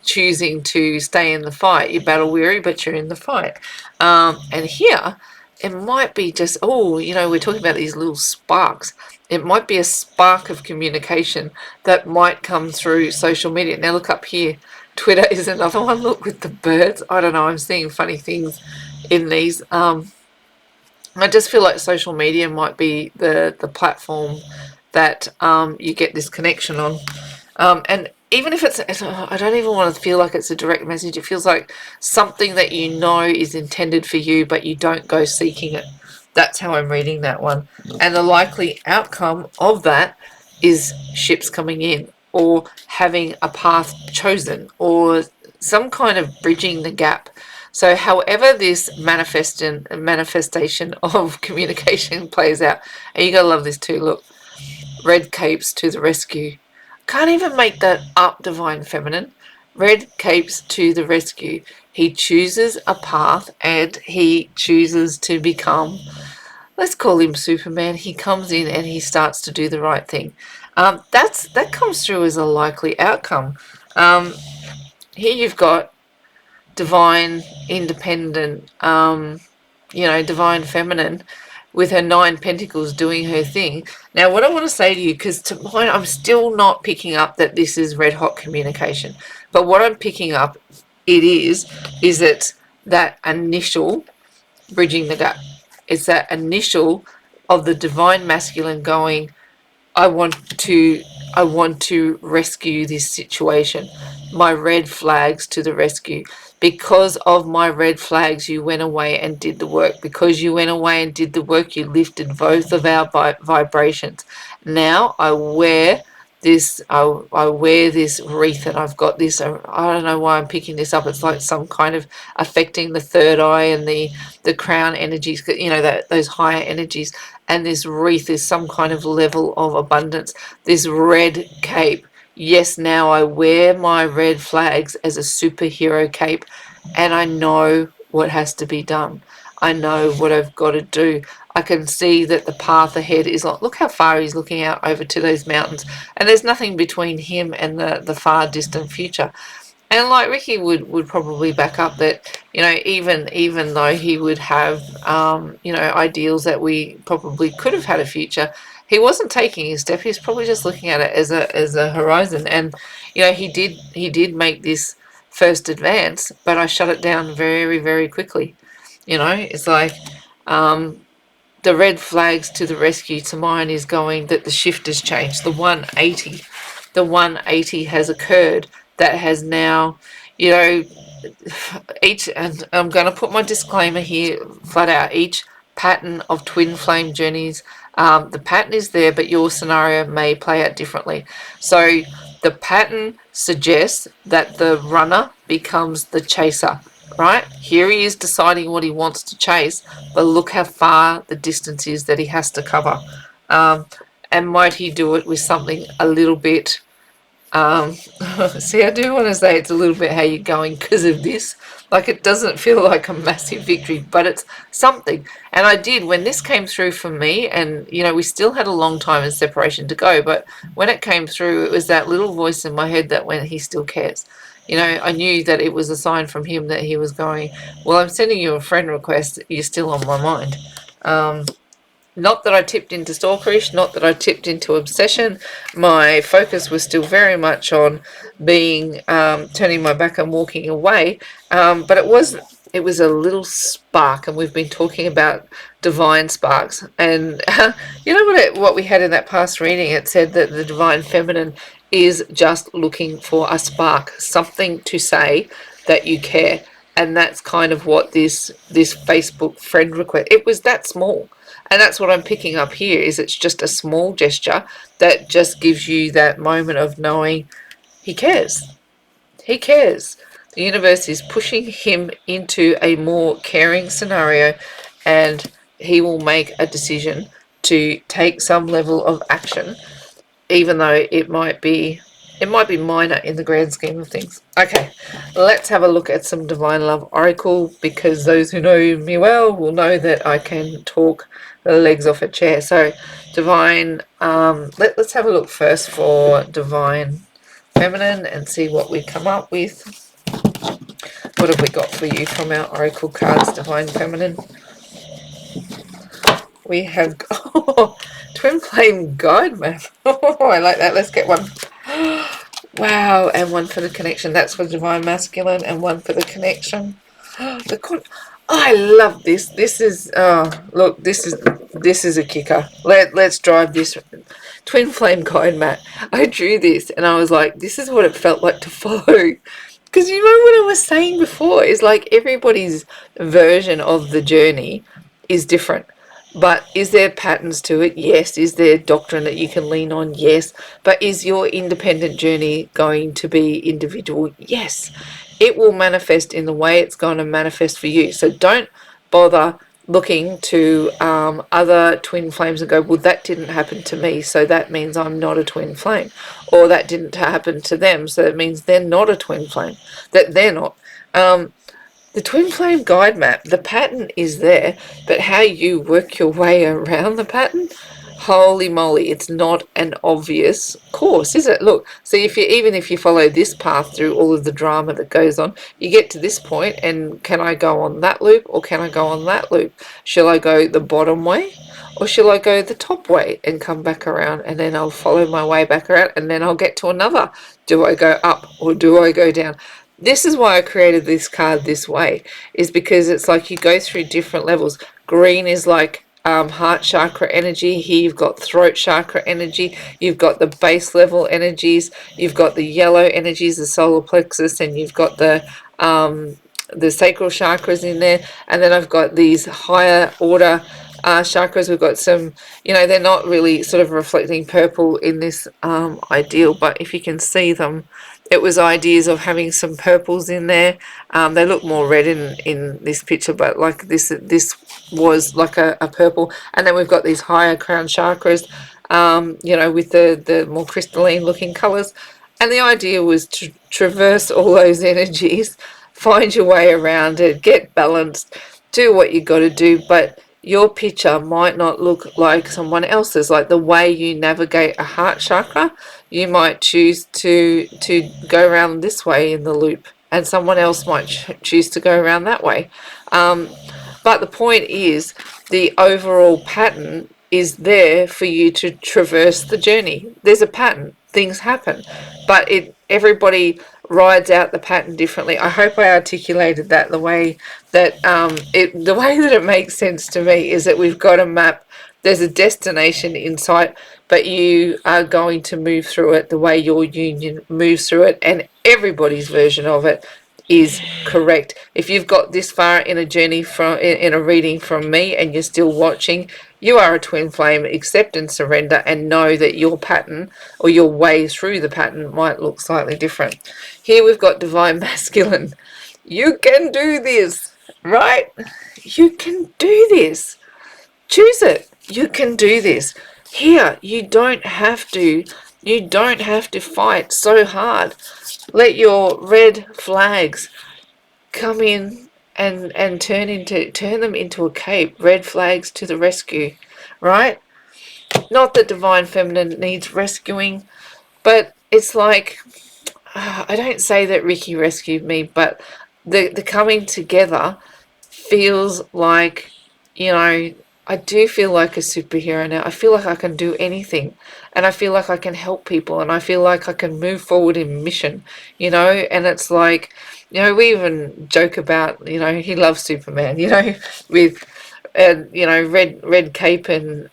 to stay in the fight. You're battle weary, but you're in the fight. And here, it might be just, we're talking about these little sparks. It might be a spark of communication that might come through social media. Now look up here. Twitter is another one. Look, with the birds. I don't know. I'm seeing funny things in these. I just feel like social media might be the platform that you get this connection on. And even if I don't even want to feel like it's a direct message. It feels like something that you know is intended for you, but you don't go seeking it. That's how I'm reading that one. And the likely outcome of that is ships coming in, or having a path chosen, or some kind of bridging the gap. So however this manifestation of communication plays out, and you gotta love this too, look, red capes to the rescue. Can't even make that up, Divine Feminine. Red capes to the rescue. He chooses a path and he chooses to become, let's call him Superman. He comes in and he starts to do the right thing. That comes through as a likely outcome. Here you've got divine, independent, divine feminine with her 9 pentacles doing her thing. Now, what I want to say to you, because to mine, I'm still not picking up that this is red hot communication. But what I'm picking up, is that initial bridging the gap. It's that initial of the divine masculine going, I want to rescue this situation. My red flags to the rescue. Because of my red flags, you went away and did the work. Because you went away and did the work, you lifted both of our vibrations. Now I wear this. I wear this wreath, and I've got this. I don't know why I'm picking this up. It's like some kind of affecting the third eye and the crown energies. Those higher energies. And this wreath is some kind of level of abundance. This red cape. Yes, now I wear my red flags as a superhero cape, and I know what has to be done. I know what I've got to do. I can see that the path ahead is like, look how far he's looking out over to those mountains, and there's nothing between him and the far distant future. And like Ricky would probably back up that, even though he would have, ideals that we probably could have had a future, he wasn't taking his step. He was probably just looking at it as a horizon. And, he did make this first advance, but I shut it down very, very quickly. It's like, the red flags to the rescue to mine is going that the shift has changed. The 180 has occurred. That has now, and I'm going to put my disclaimer here flat out, each pattern of twin flame journeys, the pattern is there, but your scenario may play out differently. So the pattern suggests that the runner becomes the chaser. right? Here he is deciding what he wants to chase, but look how far the distance is that he has to cover. And might he do it with something a little bit, see, I do want to say it's a little bit how you're going because of this. Like, it doesn't feel like a massive victory, but it's something. And I did, when this came through for me, and, you know, we still had a long time in separation to go, but when it came through, it was that little voice in my head that went, he still cares. You know, I knew that it was a sign from him that he was going, well, I'm sending you a friend request. You're still on my mind. Not that I tipped into stalkerish, not that I tipped into obsession. My focus was still very much on being, turning my back and walking away. But it was a little spark, and we've been talking about divine sparks. And you know what we had in that past reading? It said that the divine feminine is just looking for a spark, something to say that you care. And that's kind of what this Facebook friend request, it was that small. And that's what I'm picking up here, is it's just a small gesture that just gives you that moment of knowing he cares. He cares. The universe is pushing him into a more caring scenario, and he will make a decision to take some level of action, even though it might be minor in the grand scheme of things. Okay, let's have a look at some Divine Love Oracle, because those who know me well will know that I can talk the legs off a chair. So Divine, let's have a look first for Divine Feminine and see what we come up with. What have we got for you from our Oracle cards, Divine Feminine? We have Twin Flame Guide Map. I like that. Let's get one. Wow, and one for the connection. That's for Divine Masculine, and one for the connection. I love this. This is look, this is a kicker. Let's drive this. Twin Flame Guide Map. I drew this and I was like, this is what it felt like to follow. Because you know what I was saying before is like everybody's version of the journey is different. But is there patterns to it? Yes. Is there doctrine that you can lean on? Yes. But is your independent journey going to be individual? Yes. It will manifest in the way it's going to manifest for you. So don't bother looking to other twin flames and go, well, that didn't happen to me, so that means I'm not a twin flame. Or that didn't happen to them, so that means they're not a twin flame. That they're not. The Twin Flame Guide Map, the pattern is there, but how you work your way around the pattern, holy moly, it's not an obvious course, is it? Look, see, even if you follow this path through all of the drama that goes on, you get to this point, and can I go on that loop, or can I go on that loop? Shall I go the bottom way, or shall I go the top way and come back around, and then I'll follow my way back around, and then I'll get to another? Do I go up, or do I go down? This is why I created this card this way, is because it's like you go through different levels. Green is like heart chakra energy. Here you've got throat chakra energy. You've got the base level energies. You've got the yellow energies, the solar plexus, and you've got the sacral chakras in there. And then I've got these higher order chakras. We've got some, you know, they're not really sort of reflecting purple in this ideal, but if you can see them, it was ideas of having some purples in there. They look more red in this picture, but like this was like a purple. And then we've got these higher crown chakras, you know, with the more crystalline looking colors. And the idea was to traverse all those energies, find your way around it, get balanced, do what you got to do, but your picture might not look like someone else's. Like the way you navigate a heart chakra, you might choose to go around this way in the loop, and someone else might choose to go around that way. But the point is, the overall pattern is there for you to traverse the journey. There's a pattern. Things happen, but everybody rides out the pattern differently. I hope I articulated that the way that it makes sense to me, is that we've got a map. There's a destination in sight, but you are going to move through it the way your union moves through it, and everybody's version of it is correct. If you've got this far in a journey in a reading from me and you're still watching, you are a twin flame. Accept and surrender, and know that your pattern or your way through the pattern might look slightly different. Here we've got Divine Masculine. You can do this, right? You can do this. Choose it. You can do this. Here, you don't have to fight so hard. Let your red flags come in and turn them into a cape. Red flags to the rescue, right? Not that divine feminine needs rescuing, but it's like, I don't say that Ricky rescued me, but the coming together feels like, you know, I do feel like a superhero now. I feel like I can do anything, and I feel like I can help people, and I feel like I can move forward in mission, and it's like, we even joke about, he loves Superman, with red cape and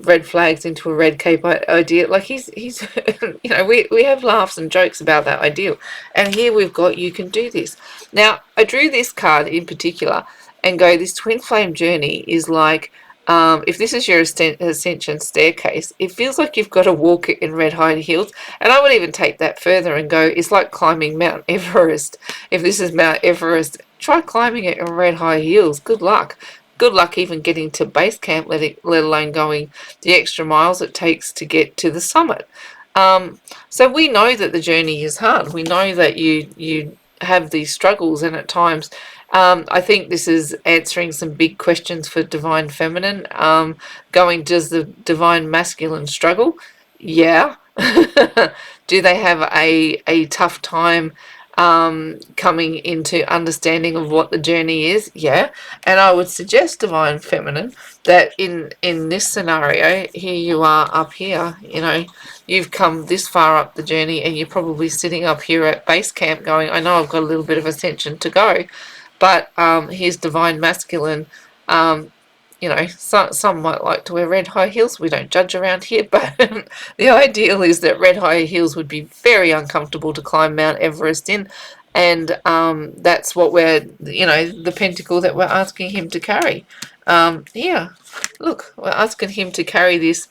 red flags into a red cape idea. Like he's we have laughs and jokes about that ideal. And here we've got, you can do this. Now, I drew this card in particular and go, this twin flame journey is like, if this is your ascension staircase, it feels like you've got to walk it in red high heels. And I would even take that further and go, it's like climbing Mount Everest. If this is Mount Everest, try climbing it in red high heels. Good luck. Good luck even getting to base camp, let alone going the extra miles it takes to get to the summit. So we know that the journey is hard. We know that you have these struggles, and at times, I think this is answering some big questions for divine feminine. Does the divine masculine struggle? Yeah. Do they have a tough time coming into understanding of what the journey is? Yeah. And I would suggest, divine feminine, that in this scenario, here you are up here, you've come this far up the journey, and you're probably sitting up here at base camp going, I know I've got a little bit of ascension to go, but here's divine masculine. Some might like to wear red high heels. We don't judge around here, but the ideal is that red high heels would be very uncomfortable to climb Mount Everest in, and that's what the pentacle that we're asking him to carry. Yeah, look, we're asking him to carry this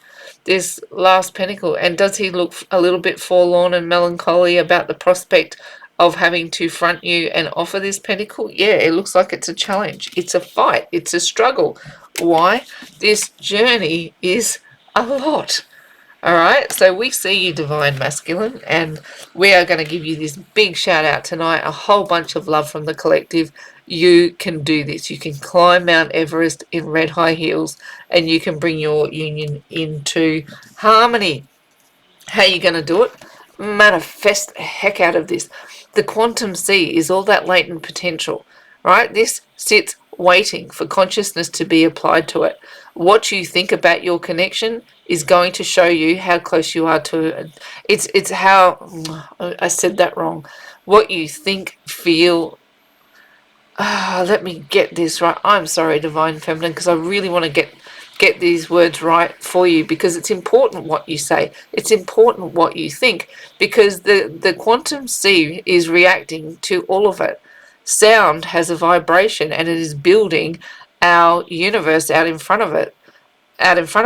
last pentacle, and does he look a little bit forlorn and melancholy about the prospect of having to front you and offer this pentacle? Yeah, it looks like it's a challenge. It's a fight. It's a struggle. Why? This journey is a lot. All right, so we see you, divine masculine, and we are going to give you this big shout out tonight. A whole bunch of love from the collective. You can do this. You can climb Mount Everest in red high heels, and you can bring your union into harmony. How are you going to do it? Manifest the heck out of this. The quantum sea is all that latent potential, right? This sits waiting for consciousness to be applied to it. What you think about your connection is going to show you how close you are to it. It's how, I said that wrong. What you think, feel. Let me get this right. I'm sorry, divine feminine, because I really want to get these words right for you, because it's important what you say. It's important what you think, because the quantum sea is reacting to all of it. Sound has a vibration, and it is building our universe out in front of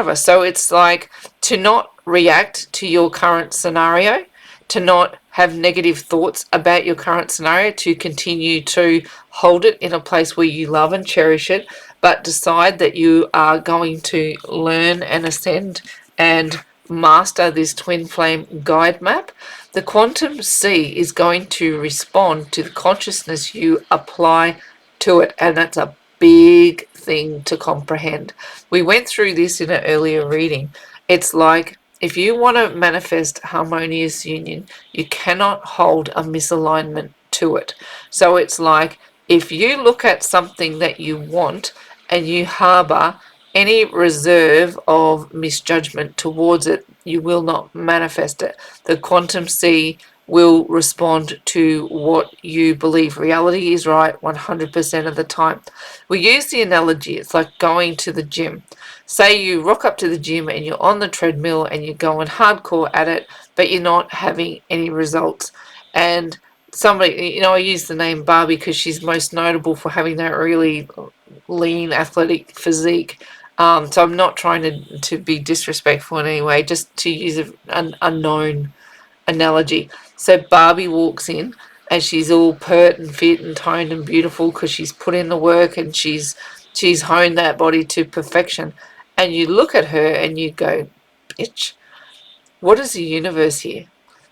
us. So it's like, to not react to your current scenario, to not have negative thoughts about your current scenario, to continue to hold it in a place where you love and cherish it, but decide that you are going to learn and ascend and master this twin flame guide map. The quantum sea is going to respond to the consciousness you apply to it, and that's a big thing to comprehend. We went through this in an earlier reading. It's like, if you want to manifest harmonious union, you cannot hold a misalignment to it. So it's like, if you look at something that you want and you harbor any reserve of misjudgment towards it, you will not manifest it. The quantum sea will respond to what you believe. Reality is right 100% of the time. We use the analogy, it's like going to the gym. Say you rock up to the gym and you're on the treadmill and you're going hardcore at it, but you're not having any results. And somebody, I use the name Barbie because she's most notable for having that really lean athletic physique. So I'm not trying to be disrespectful in any way, just to use a known analogy. So Barbie walks in and she's all pert and fit and toned and beautiful because she's put in the work and she's honed that body to perfection. And you look at her and you go, bitch, what is the universe here?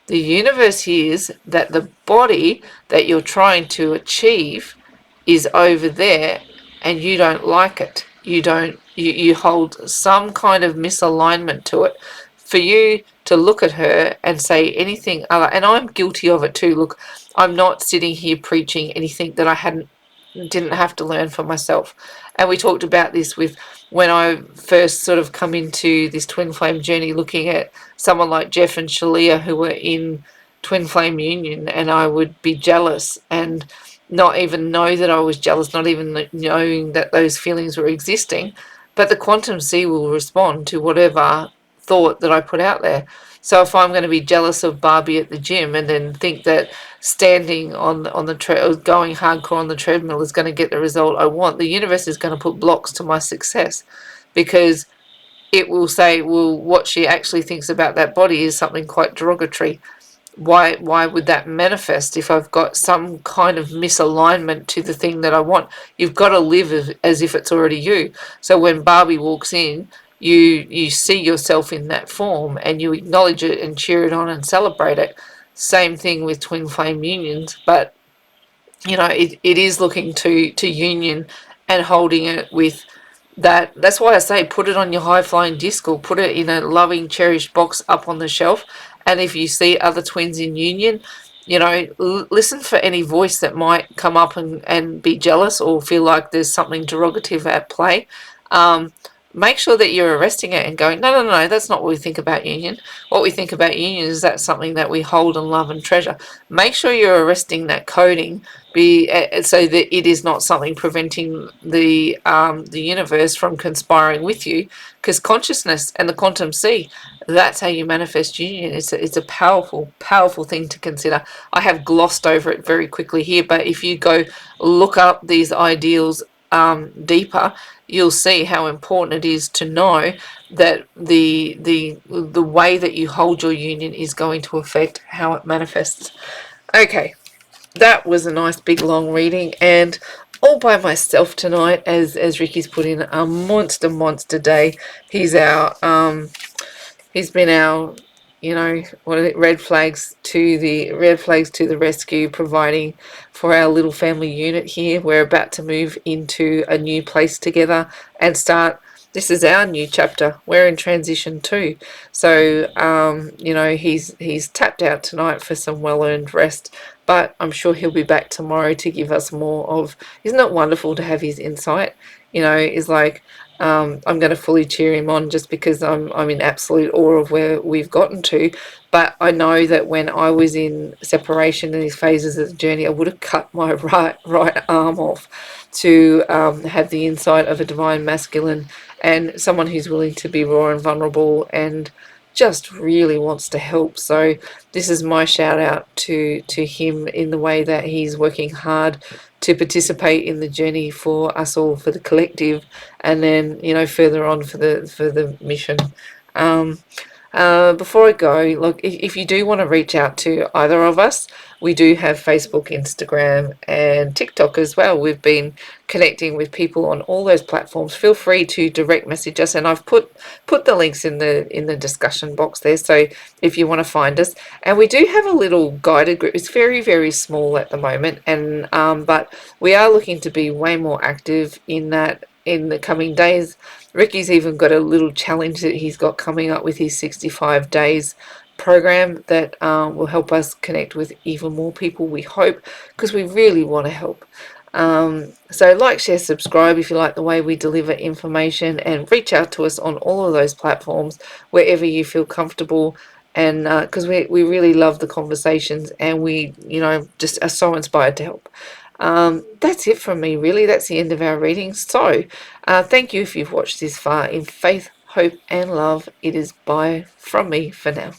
The universe here is that the body that you're trying to achieve is over there and you don't like it. You hold some kind of misalignment to it. For you to look at her and say anything other, and I'm guilty of it too. Look, I'm not sitting here preaching anything that I didn't have to learn for myself. And we talked about this with when I first sort of come into this twin flame journey, looking at someone like Jeff and Shalia who were in twin flame union, and I would be jealous and not even know that I was jealous, not even knowing that those feelings were existing. But the quantum sea will respond to whatever thought that I put out there. So if I'm going to be jealous of Barbie at the gym and then think that standing on the going hardcore on the treadmill is going to get the result I want, the universe is going to put blocks to my success, because it will say, well, what she actually thinks about that body is something quite derogatory. Why would that manifest if I've got some kind of misalignment to the thing that I want? You've got to live as if it's already you. So when Barbie walks in, you see yourself in that form and you acknowledge it and cheer it on and celebrate it. Same thing with twin flame unions, but it is looking to union and holding it with that. That's why I say put it on your high flying disc or put it in a loving cherished box up on the shelf. And if you see other twins in union, listen for any voice that might come up and be jealous or feel like there's something derogative at play. Make sure that you're arresting it and going, no, that's not what we think about union. What we think about union is that something that we hold and love and treasure. Make sure you're arresting that coding, so that it is not something preventing the universe from conspiring with you. Because consciousness and the quantum sea, that's how you manifest union. It's a powerful, powerful thing to consider. I have glossed over it very quickly here, but if you go look up these ideals deeper, you'll see how important it is to know that the way that you hold your union is going to affect how it manifests. Okay, that was a nice big long reading, and all by myself tonight, as Ricky's put in a monster day. He's been our red flags to the rescue, providing for our little family unit here. We're about to move into a new place together and start. This is our new chapter. We're in transition too. So he's tapped out tonight for some well-earned rest, but I'm sure he'll be back tomorrow to give us more of. Isn't it wonderful to have his insight? Is like, I'm going to fully cheer him on just because I'm in absolute awe of where we've gotten to. But I know that when I was in separation in these phases of the journey, I would have cut my right arm off to have the insight of a divine masculine and someone who's willing to be raw and vulnerable and just really wants to help. So this is my shout out to him in the way that he's working hard to participate in the journey for us all, for the collective, and then further on for the mission. Before I go, look, if you do want to reach out to either of us, we do have Facebook, Instagram, and TikTok as well. We've been connecting with people on all those platforms. Feel free to direct message us, and I've put the links in the discussion box there. So if you want to find us, and we do have a little guided group. It's very, very small at the moment, and but we are looking to be way more active in that in the coming days. Ricky's even got a little challenge that he's got coming up with his 65 days program that will help us connect with even more people, we hope, because we really want to help. So like, share, subscribe if you like the way we deliver information, and reach out to us on all of those platforms wherever you feel comfortable. And because we really love the conversations, and we just are so inspired to help. That's it from me, really. That's the end of our reading. So thank you if you've watched this far. In faith, hope, and love, it is bye from me for now.